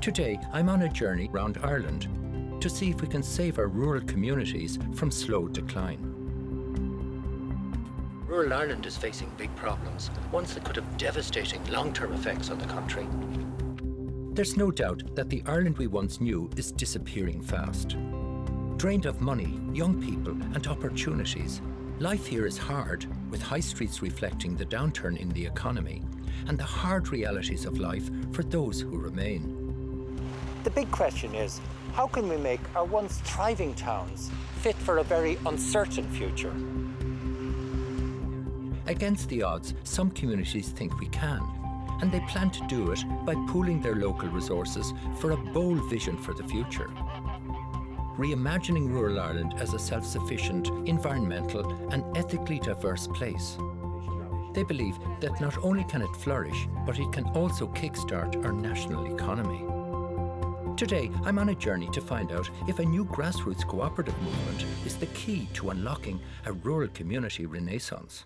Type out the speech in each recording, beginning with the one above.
Today, I'm on a journey around Ireland to see if we can save our rural communities from slow decline. Rural Ireland is facing big problems, ones that could have devastating long-term effects on the country. There's no doubt that the Ireland we once knew is disappearing fast. Drained of money, young people and opportunities, life here is hard, with high streets reflecting the downturn in the economy and the hard realities of life for those who remain. The big question is, how can we make our once thriving towns fit for a very uncertain future? Against the odds, some communities think we can, and they plan to do it by pooling their local resources for a bold vision for the future. Reimagining rural Ireland as a self-sufficient, environmental and ethically diverse place. They believe that not only can it flourish, but it can also kickstart our national economy. Today, I'm on a journey to find out if a new grassroots cooperative movement is the key to unlocking a rural community renaissance.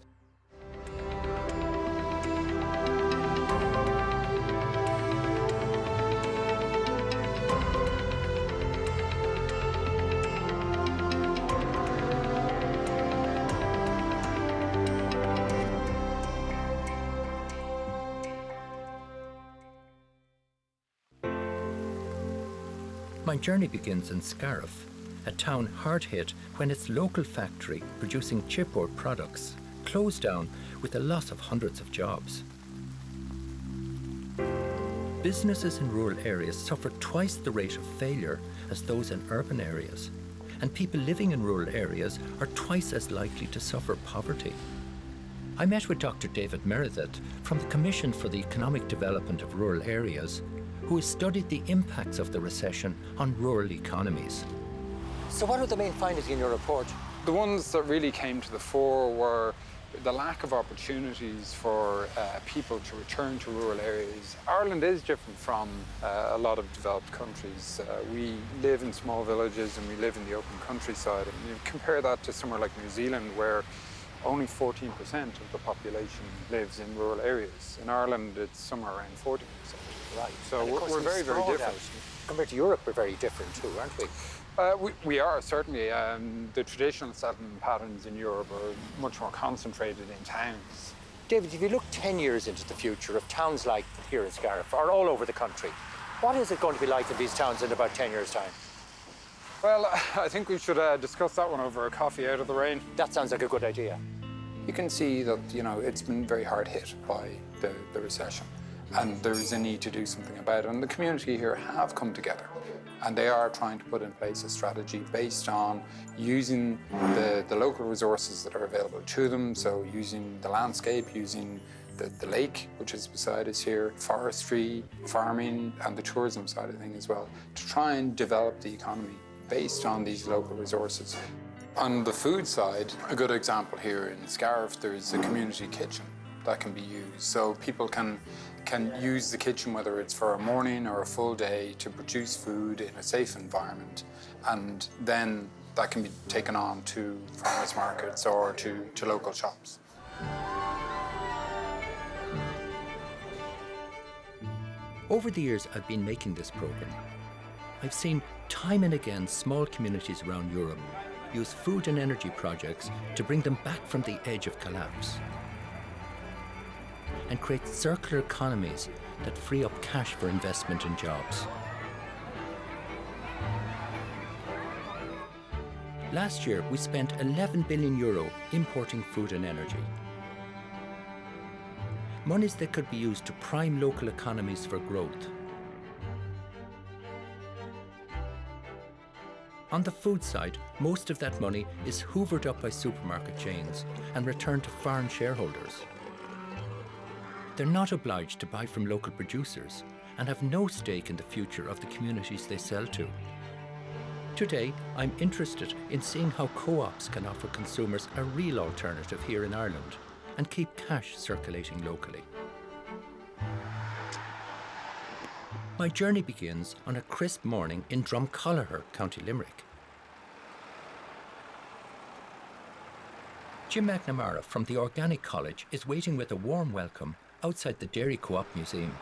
My journey begins in Scariff, a town hard hit when its local factory producing chipboard products closed down with the loss of hundreds of jobs. Businesses in rural areas suffer twice the rate of failure as those in urban areas, and people living in rural areas are twice as likely to suffer poverty. I met with Dr. David Meredith from the Commission for the Economic Development of Rural Areas, who has studied the impacts of the recession on rural economies. So what are the main findings in your report? The ones that really came to the fore were the lack of opportunities for people to return to rural areas. Ireland is different from a lot of developed countries. We live in small villages and we live in the open countryside. And you compare that to somewhere like New Zealand, where only 14% of the population lives in rural areas. In Ireland, it's somewhere around 40%. Right. So we're very, very different. Compared to Europe, we're very different too, aren't we? We are, certainly. The traditional settlement patterns in Europe are much more concentrated in towns. David, if you look 10 years into the future of towns like here in Scariff or all over the country, what is it going to be like in these towns in about 10 years' time? Well, I think we should discuss that one over a coffee out of the rain. That sounds like a good idea. You can see that, it's been very hard hit by the recession. And there is a need to do something about it. And the community here have come together. And they are trying to put in place a strategy based on using the local resources that are available to them. So using the landscape, using the lake, which is beside us here, forestry, farming, and the tourism side of things as well, to try and develop the economy based on these local resources. On the food side, a good example here in Scariff, there's a community kitchen that can be used. So people can use the kitchen, whether it's for a morning or a full day, to produce food in a safe environment. And then that can be taken on to farmers markets or to local shops. Over the years I've been making this program, I've seen time and again small communities around Europe use food and energy projects to bring them back from the edge of collapse and create circular economies that free up cash for investment in jobs. Last year, we spent €11 billion importing food and energy. Monies that could be used to prime local economies for growth. On the food side, most of that money is hoovered up by supermarket chains and returned to foreign shareholders. They're not obliged to buy from local producers and have no stake in the future of the communities they sell to. Today, I'm interested in seeing how co-ops can offer consumers a real alternative here in Ireland and keep cash circulating locally. My journey begins on a crisp morning in Drumcolliher, County Limerick. Jim McNamara from the Organic College is waiting with a warm welcome outside the Dairy Co-op Museum.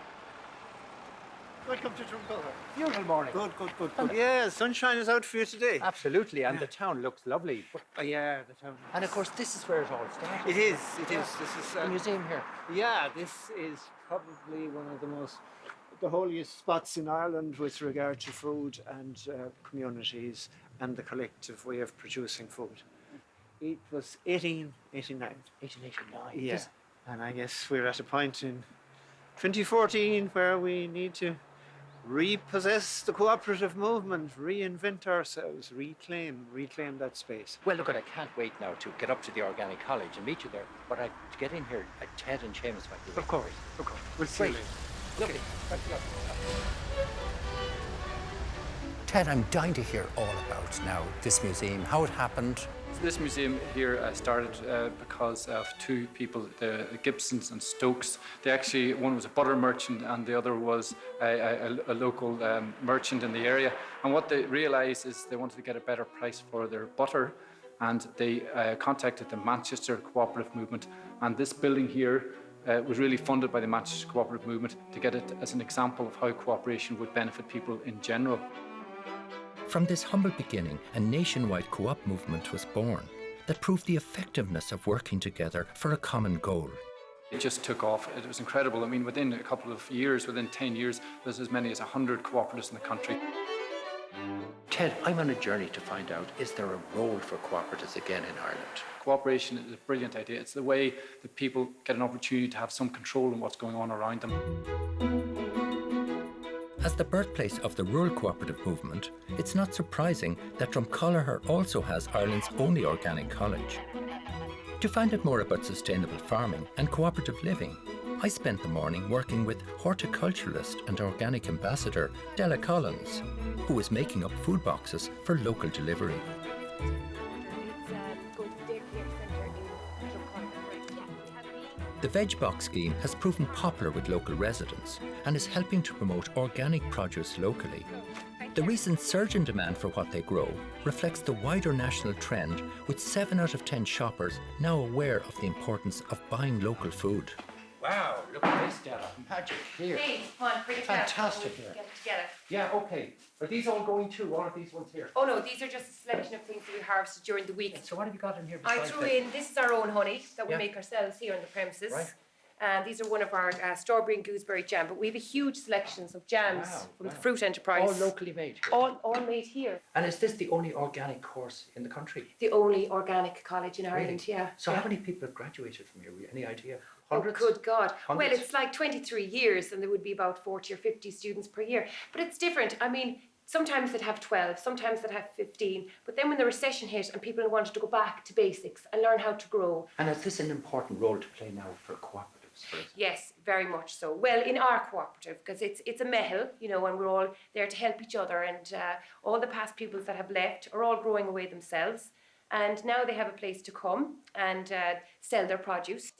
Welcome to Drumcoller. Beautiful morning. Good. Yeah, sunshine is out for you today. Absolutely, and the town looks lovely. Yeah, the town. And of course, this is where it all started. It is. This is The museum here. Yeah, this is probably one of the holiest spots in Ireland with regard to food and communities and the collective way of producing food. It was 1889. 1889. Yeah, and I guess we're at a point in 2014 where we need to repossess the cooperative movement, reinvent ourselves, reclaim that space. Well, look, I can't wait now to get up to the Organic College and meet you there. But to get in here, Ted and Seamus might be. Of course. We'll see you Great. later. Lovely. Thanks a lot. Ted, I'm dying to hear all about now this museum, how it happened. This museum here started because of two people, the Gibsons and Stokes. They actually, one was a butter merchant and the other was a local merchant in the area. And what they realised is they wanted to get a better price for their butter, and they contacted the Manchester Co-operative movement. And this building here was really funded by the Manchester Co-operative movement to get it as an example of how cooperation would benefit people in general. From this humble beginning, a nationwide co-op movement was born that proved the effectiveness of working together for a common goal. It just took off. It was incredible. I mean, within a couple of years, within 10 years, there's as many as 100 cooperatives in the country. Ted, I'm on a journey to find out, is there a role for cooperatives again in Ireland? Cooperation is a brilliant idea. It's the way that people get an opportunity to have some control in what's going on around them. As the birthplace of the rural cooperative movement, it's not surprising that Drumcoller also has Ireland's only organic college. To find out more about sustainable farming and cooperative living, I spent the morning working with horticulturalist and organic ambassador Della Collins, who was making up food boxes for local delivery. The Veg Box scheme has proven popular with local residents and is helping to promote organic produce locally. The recent surge in demand for what they grow reflects the wider national trend, with 7 out of 10 shoppers now aware of the importance of buying local food. Wow, look at this, Della. Magic here. Hey, come on, bring it Fantastic down. here. Get it together. Yeah, okay. Are these all going too? All of these ones here? Oh no, these are just a selection of things that we harvested during the week. So what have you got in here I besides threw that? in, this is our own honey that we Yeah. make ourselves here on the premises. Right. And these are one of our strawberry and gooseberry jam, but we have a huge selections of jams from the fruit enterprise. All locally made here. All made here. And is this the only organic course in the country? The only organic college in Really? Ireland, yeah. So yeah. how many people have graduated from here? Any idea? Oh, Hundreds? good God. Well, Hundreds? it's like 23 years and there would be about 40 or 50 students per year. But it's different. I mean, sometimes they'd have 12, sometimes they'd have 15. But then when the recession hit and people wanted to go back to basics and learn how to grow. And is this an important role to play now for cooperatives? For example? Yes, very much so. Well, in our cooperative, because it's a meitheal, you know, and we're all there to help each other. And all the past pupils that have left are all growing away themselves. And now they have a place to come and sell their produce.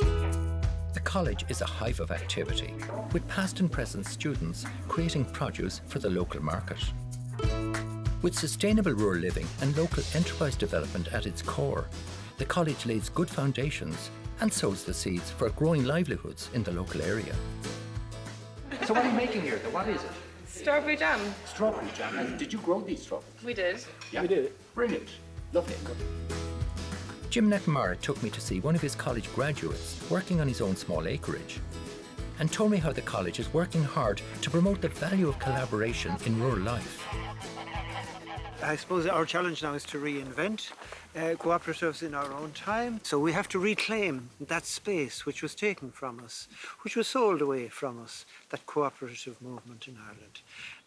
The college is a hive of activity, with past and present students creating produce for the local market. With sustainable rural living and local enterprise development at its core, the college lays good foundations and sows the seeds for growing livelihoods in the local area. So what are you making here? What is it? Strawberry jam. Strawberry jam. And did you grow these strawberries? We did. Yeah. We did. Brilliant. Lovely. Jim Nettenmara took me to see one of his college graduates working on his own small acreage, and told me how the college is working hard to promote the value of collaboration in rural life. I suppose our challenge now is to reinvent cooperatives in our own time. So we have to reclaim that space which was taken from us, which was sold away from us, that cooperative movement in Ireland,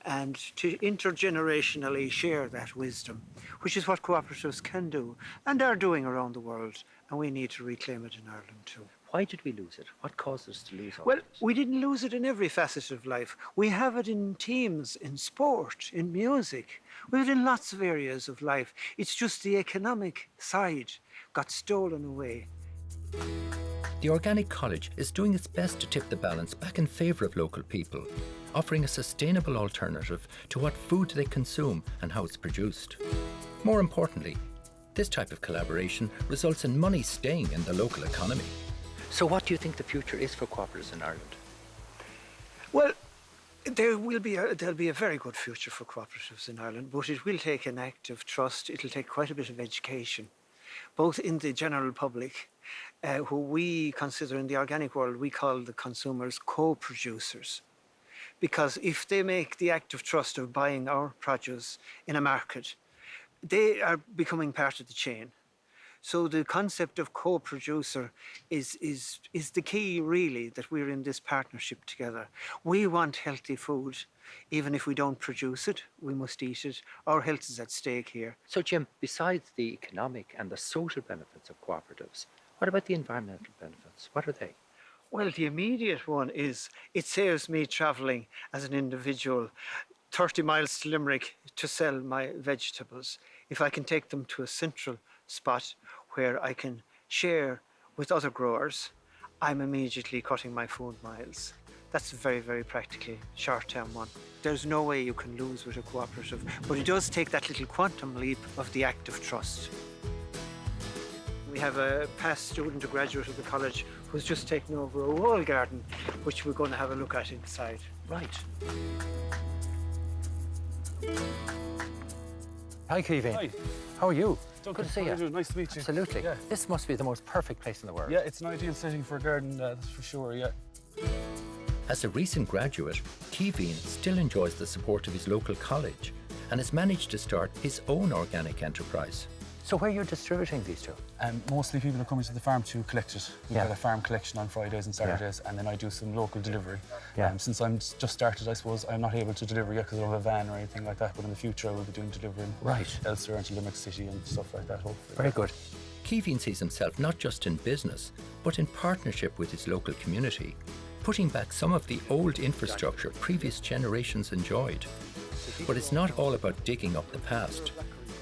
and to intergenerationally share that wisdom, which is what cooperatives can do and are doing around the world, and we need to reclaim it in Ireland too. Why did we lose it? What caused us to lose all Well, of it? we didn't lose it in every facet of life. We have it in teams, in sport, in music. We have it in lots of areas of life. It's just the economic side got stolen away. The Organic College is doing its best to tip the balance back in favour of local people, offering a sustainable alternative to what food they consume and how it's produced. More importantly, this type of collaboration results in money staying in the local economy. So what do you think the future is for cooperatives in Ireland? Well, There'll be a very good future for cooperatives in Ireland, but it will take an act of trust. It'll take quite a bit of education, both in the general public, who we consider in the organic world, we call the consumers co-producers. Because if they make the act of trust of buying our produce in a market, they are becoming part of the chain. So the concept of co-producer is the key, really, that we're in this partnership together. We want healthy food. Even if we don't produce it, we must eat it. Our health is at stake here. So, Jim, besides the economic and the social benefits of cooperatives, what about the environmental benefits? What are they? Well, the immediate one is it saves me travelling as an individual 30 miles to Limerick to sell my vegetables. If I can take them to a central spot where I can share with other growers, I'm immediately cutting my food miles. That's a very, very practically short-term one. There's no way you can lose with a cooperative, but it does take that little quantum leap of the act of trust. We have a past student, a graduate of the college, who's just taken over a wall garden, which we're going to have a look at inside. Right. Hi, Keevin. Hi. How are you? Duncan, Good to see how are you. doing? Nice to meet you. Absolutely. Yeah. This must be the most perfect place in the world. Yeah, it's an ideal setting for a garden, that's for sure, yeah. As a recent graduate, Keevin still enjoys the support of his local college and has managed to start his own organic enterprise. So where are you distributing these to? Mostly people are coming to the farm to collect it. We've Yeah. got a farm collection on Fridays and Saturdays, and then I do some local delivery. Yeah. Since I'm just started, I suppose, I'm not able to deliver yet because I don't have a van or anything like that, but in the future I will be doing delivering Right. elsewhere into Limerick City and stuff like that, hopefully. Very good. Keevin sees himself not just in business, but in partnership with his local community, putting back some of the old infrastructure previous generations enjoyed. But it's not all about digging up the past.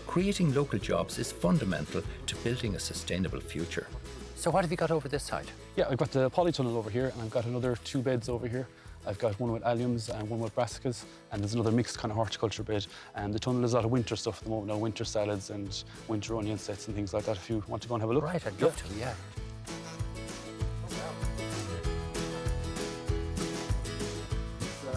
Creating local jobs is fundamental to building a sustainable future. So what have you got over this side? Yeah, I've got the polytunnel over here, and I've got another 2 beds over here. I've got one with alliums and one with brassicas, and there's another mixed kind of horticulture bed. And the tunnel is a lot of winter stuff at the moment now, winter salads and winter onion sets and things like that, if you want to go and have a look. Right, I'd love to, yeah.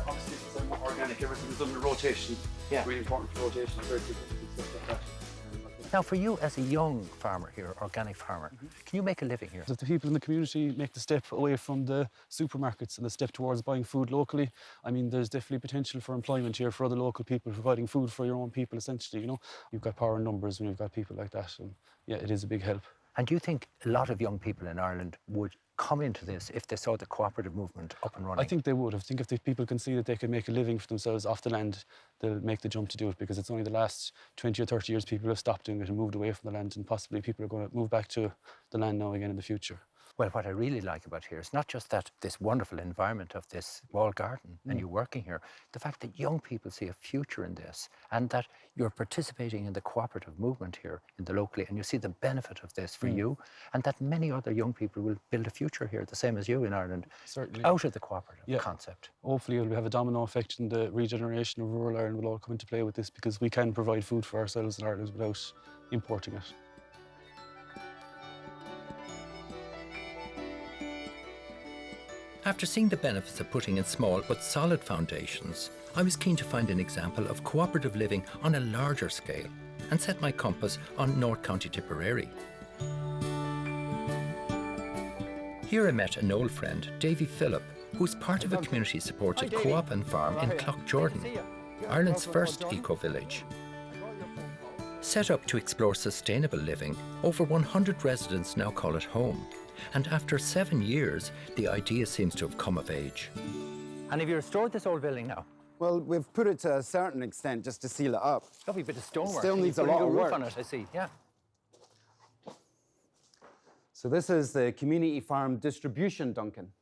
Obviously, since I'm more organic, everything is under rotation. Yeah. Really important for rotation, very good and stuff like that. Now, for you as a young farmer here, organic farmer, can you make a living here? If the people in the community make the step away from the supermarkets and the step towards buying food locally, I mean, there's definitely potential for employment here for other local people, providing food for your own people, essentially, you know. You've got power in numbers when you've got people like that, and yeah, it is a big help. And do you think a lot of young people in Ireland would come into this if they saw the cooperative movement up and running? I think they would. I think if the people can see that they can make a living for themselves off the land, they'll make the jump to do it, because it's only the last 20 or 30 years people have stopped doing it and moved away from the land, and possibly people are going to move back to the land now again in the future. Well, what I really like about here is not just that this wonderful environment of this walled garden and you working here, the fact that young people see a future in this and that you're participating in the cooperative movement here in the locally, and you see the benefit of this for you, and that many other young people will build a future here the same as you in Ireland. Certainly. Out of the cooperative Yeah. concept. Hopefully it'll have a domino effect, and the regeneration of rural Ireland will all come into play with this, because we can provide food for ourselves in Ireland without importing it. After seeing the benefits of putting in small but solid foundations, I was keen to find an example of cooperative living on a larger scale and set my compass on North County Tipperary. Here I met an old friend, Davy Phillip, who's part of a community-supported co-op and farm in Cloughjordan, Ireland's first eco-village. Set up to explore sustainable living, over 100 residents now call it home. And after 7 years, the idea seems to have come of age. And have you restored this old building now? Well, we've put it to a certain extent just to seal it up. Lovely bit of stonework. Still needs a You've put lot new of roof work. on it, I see, yeah. So this is the community farm distribution, Duncan.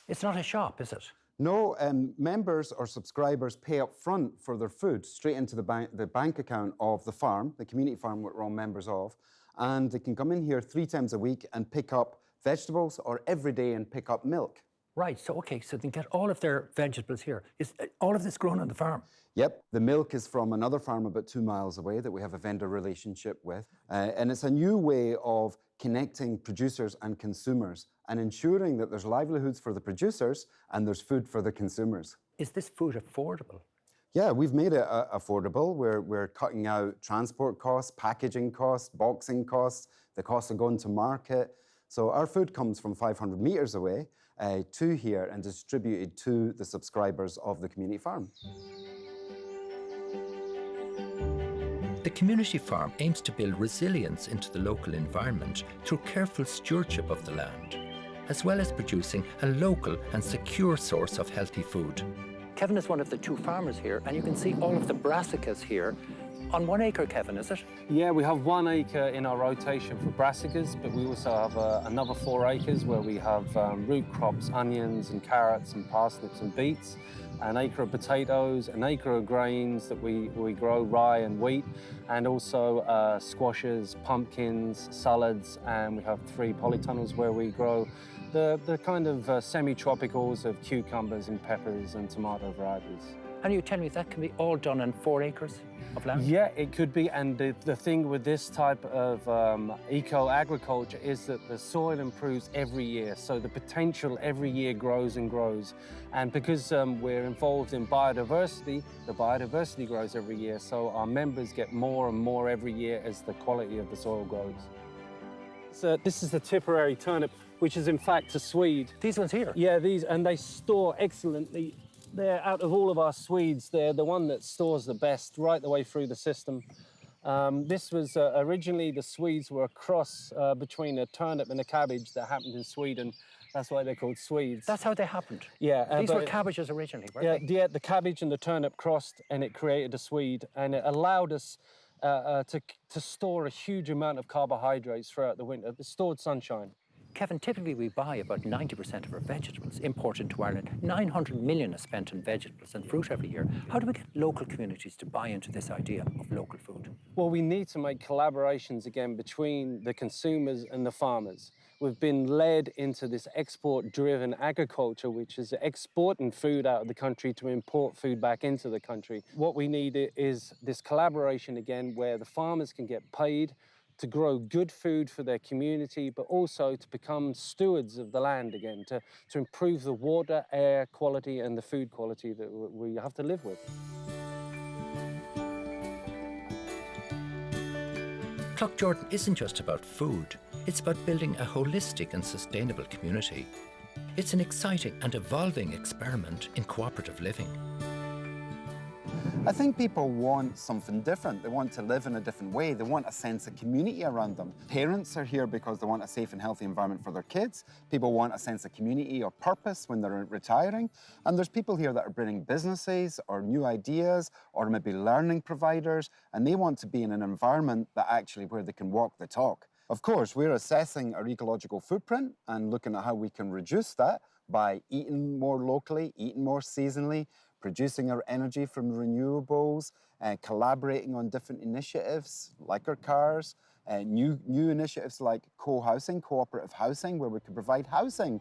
It's not a shop, is it? No, members or subscribers pay up front for their food straight into the bank account of the farm, the community farm we're all members of, and they can come in here 3 times a week and pick up vegetables, or every day and pick up milk. Right, so okay, so they get all of their vegetables here. Is all of this grown on the farm? Yep, the milk is from another farm about 2 miles away that we have a vendor relationship with. And it's a new way of connecting producers and consumers and ensuring that there's livelihoods for the producers and there's food for the consumers. Is this food affordable? Yeah, we've made it affordable. We're cutting out transport costs, packaging costs, boxing costs, the cost of going to market. So our food comes from 500 metres away to here and distributed to the subscribers of the community farm. The community farm aims to build resilience into the local environment through careful stewardship of the land, as well as producing a local and secure source of healthy food. Kevin is one of the two farmers here, and you can see all of the brassicas here. On 1 acre, Kevin, is it? Yeah, we have 1 acre in our rotation for brassicas, but we also have another 4 acres where we have root crops, onions and carrots and parsnips and beets, an acre of potatoes, an acre of grains that we grow, rye and wheat, and also squashes, pumpkins, salads, and we have 3 polytunnels where we grow the kind of semi-tropicals of cucumbers and peppers and tomato varieties. And you tell me that can be all done on 4 acres of land? Yeah, it could be. And the thing with this type of eco-agriculture is that the soil improves every year. So the potential every year grows and grows. And because we're involved in biodiversity, the biodiversity grows every year. So our members get more and more every year as the quality of the soil grows. So this is the Tipperary turnip, which is in fact a Swede. These ones here? Yeah, these, and they store excellently. They're out of all of our Swedes, they're the one that stores the best right the way through the system. This was originally the Swedes were a cross between a turnip and a cabbage that happened in Sweden. That's why they're called Swedes. That's how they happened? Yeah. These were cabbages originally, weren't they? Yeah, the cabbage and the turnip crossed and it created a Swede, and it allowed us to store a huge amount of carbohydrates throughout the winter. The stored sunshine. Kevin, typically we buy about 90% of our vegetables imported to Ireland. 900 million is spent on vegetables and fruit every year. How do we get local communities to buy into this idea of local food? Well, we need to make collaborations again between the consumers and the farmers. We've been led into this export-driven agriculture, which is exporting food out of the country to import food back into the country. What we need is this collaboration again, where the farmers can get paid to grow good food for their community, but also to become stewards of the land again, to improve the water, air quality and the food quality that we have to live with. Cloughjordan isn't just about food, it's about building a holistic and sustainable community. It's an exciting and evolving experiment in cooperative living. I think people want something different. They want to live in a different way. They want a sense of community around them. Parents are here because they want a safe and healthy environment for their kids. People want a sense of community or purpose when they're retiring. And there's people here that are bringing businesses or new ideas or maybe learning providers, and they want to be in an environment that actually where they can walk the talk. Of course, we're assessing our ecological footprint and looking at how we can reduce that by eating more locally, eating more seasonally, producing our energy from renewables, collaborating on different initiatives like our cars, new initiatives like co-housing, cooperative housing, where we can provide housing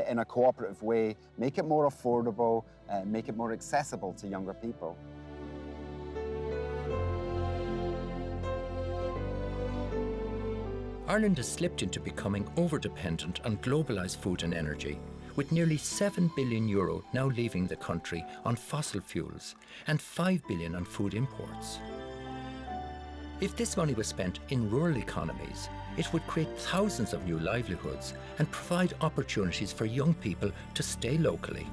in a cooperative way, make it more affordable, make it more accessible to younger people. Ireland has slipped into becoming over-dependent on globalised food and energy, with nearly €7 billion now leaving the country on fossil fuels and €5 billion on food imports. If this money was spent in rural economies, it would create thousands of new livelihoods and provide opportunities for young people to stay locally.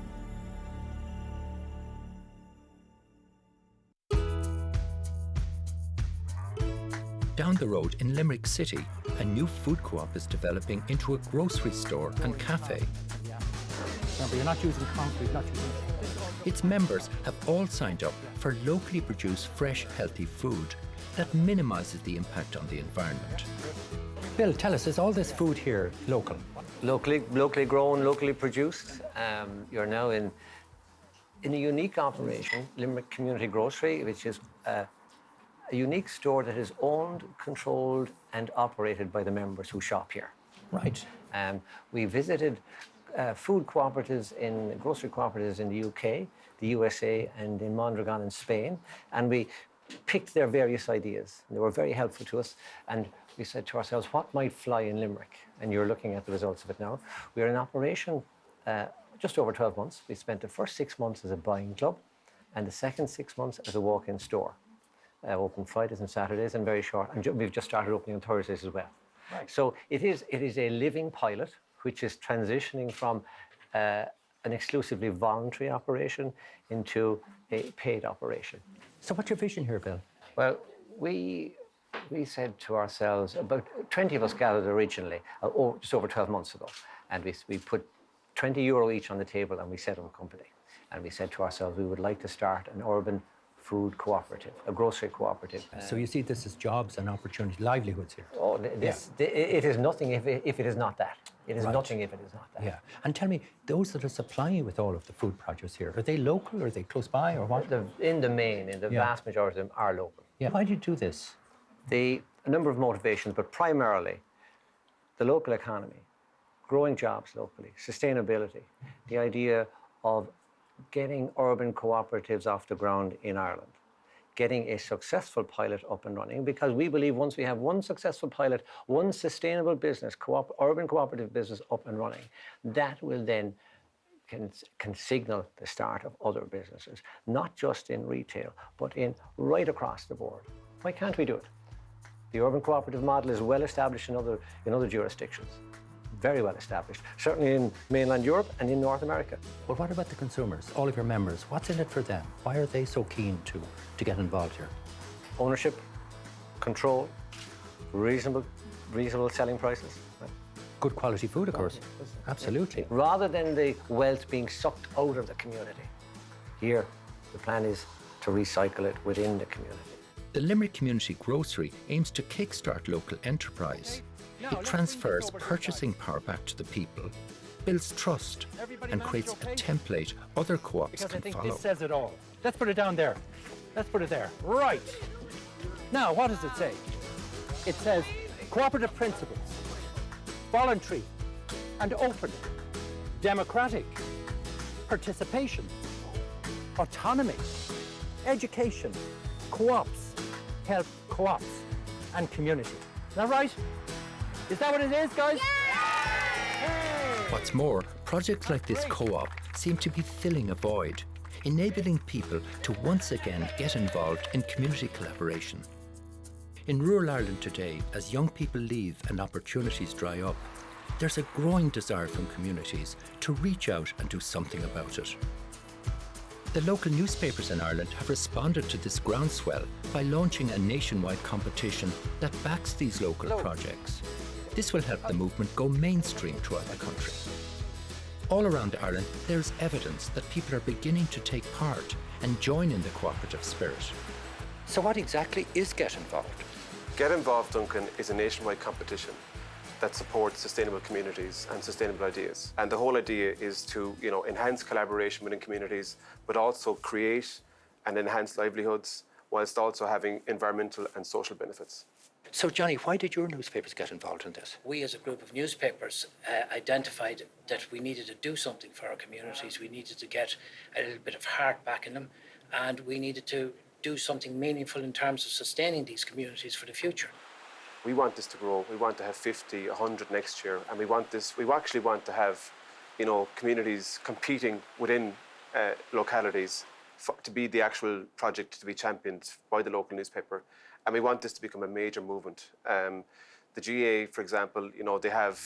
Down the road in Limerick City, a new food co-op is developing into a grocery store and cafe. Remember, you're not using concrete, not using... Its members have all signed up for locally produced fresh, healthy food that minimises the impact on the environment. Bill, tell us, is all this food here local? Locally grown, locally produced. You're now in a unique operation, Limerick Community Grocery, which is a unique store that is owned, controlled and operated by the members who shop here. Right. We visited food cooperatives grocery cooperatives in the UK, the USA and in Mondragon in Spain, and we picked their various ideas. They were very helpful to us, and we said to ourselves, what might fly in Limerick? And you're looking at the results of it now. We are in operation just over 12 months. We spent the first 6 months as a buying club and the second 6 months as a walk-in store. Open Fridays and Saturdays and very short. And we've just started opening on Thursdays as well. Right. So it is a living pilot, which is transitioning from an exclusively voluntary operation into a paid operation. So what's your vision here, Bill? Well, we said to ourselves, about 20 of us gathered originally, just over 12 months ago, and we put €20 each on the table and we set up a company. And we said to ourselves, we would like to start an urban food cooperative, a grocery cooperative. So you see this as jobs and opportunity, livelihoods here? Oh, it is nothing if it is not that. It is nothing if it is not that. Yeah. And tell me, those that are supplying you with all of the food produce here, are they local or are they close by or what? In the vast majority of them are local. Yeah. Why do you do this? A number of motivations, but primarily the local economy, growing jobs locally, sustainability, the idea of getting urban cooperatives off the ground in Ireland, getting a successful pilot up and running, because we believe once we have one successful pilot, one sustainable business, urban cooperative business up and running, that will then can signal the start of other businesses, not just in retail, but in right across the board. Why can't we do it? The urban cooperative model is well established in other jurisdictions. Very well established, certainly in mainland Europe and in North America. But what about the consumers, all of your members? What's in it for them? Why are they so keen to get involved here? Ownership, control, reasonable selling prices. Good quality food, of course. Absolutely. Rather than the wealth being sucked out of the community. Here, the plan is to recycle it within the community. The Limerick Community Grocery aims to kickstart local enterprise. It transfers purchasing power back to the people, builds trust, and creates a template other co-ops can follow. This says it all. Let's put it down there. Let's put it there. Right. Now, what does it say? It says cooperative principles, voluntary and open, democratic, participation, autonomy, education, co-ops, help co-ops, and community. Is that right? Is that what it is, guys? What's more, projects like this co-op seem to be filling a void, enabling people to once again get involved in community collaboration. In rural Ireland today, as young people leave and opportunities dry up, there's a growing desire from communities to reach out and do something about it. The local newspapers in Ireland have responded to this groundswell by launching a nationwide competition that backs these local projects. This will help the movement go mainstream throughout the country. All around Ireland, there's evidence that people are beginning to take part and join in the cooperative spirit. So what exactly is Get Involved? Get Involved, Duncan, is a nationwide competition that supports sustainable communities and sustainable ideas. And the whole idea is to, enhance collaboration within communities, but also create and enhance livelihoods, whilst also having environmental and social benefits. So, Johnny, why did your newspapers get involved in this? We, as a group of newspapers, identified that we needed to do something for our communities. We needed to get a little bit of heart back in them, and we needed to do something meaningful in terms of sustaining these communities for the future. We want this to grow. We want to have 50, 100 next year, and we actually want to have, communities competing within localities to be the actual project to be championed by the local newspaper. And we want this to become a major movement. The GA, for example, they have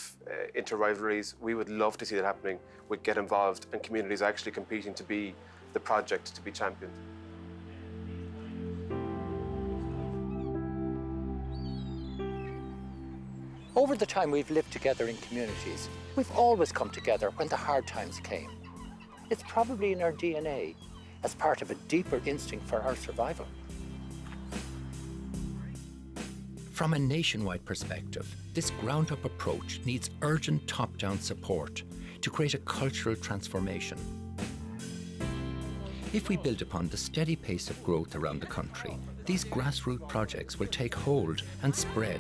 inter-rivalries. We would love to see that happening. We'd get involved and communities actually competing to be the project to be championed. Over the time we've lived together in communities, we've always come together when the hard times came. It's probably in our DNA as part of a deeper instinct for our survival. From a nationwide perspective, this ground-up approach needs urgent top-down support to create a cultural transformation. If we build upon the steady pace of growth around the country, these grassroots projects will take hold and spread.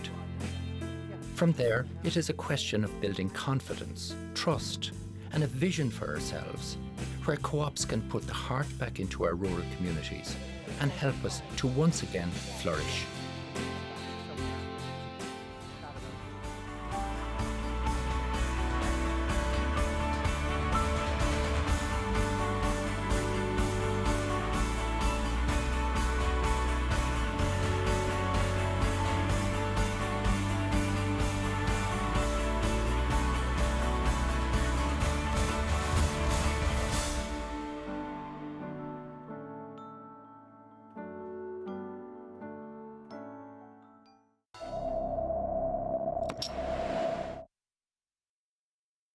From there, it is a question of building confidence, trust, and a vision for ourselves, where co-ops can put the heart back into our rural communities and help us to once again flourish.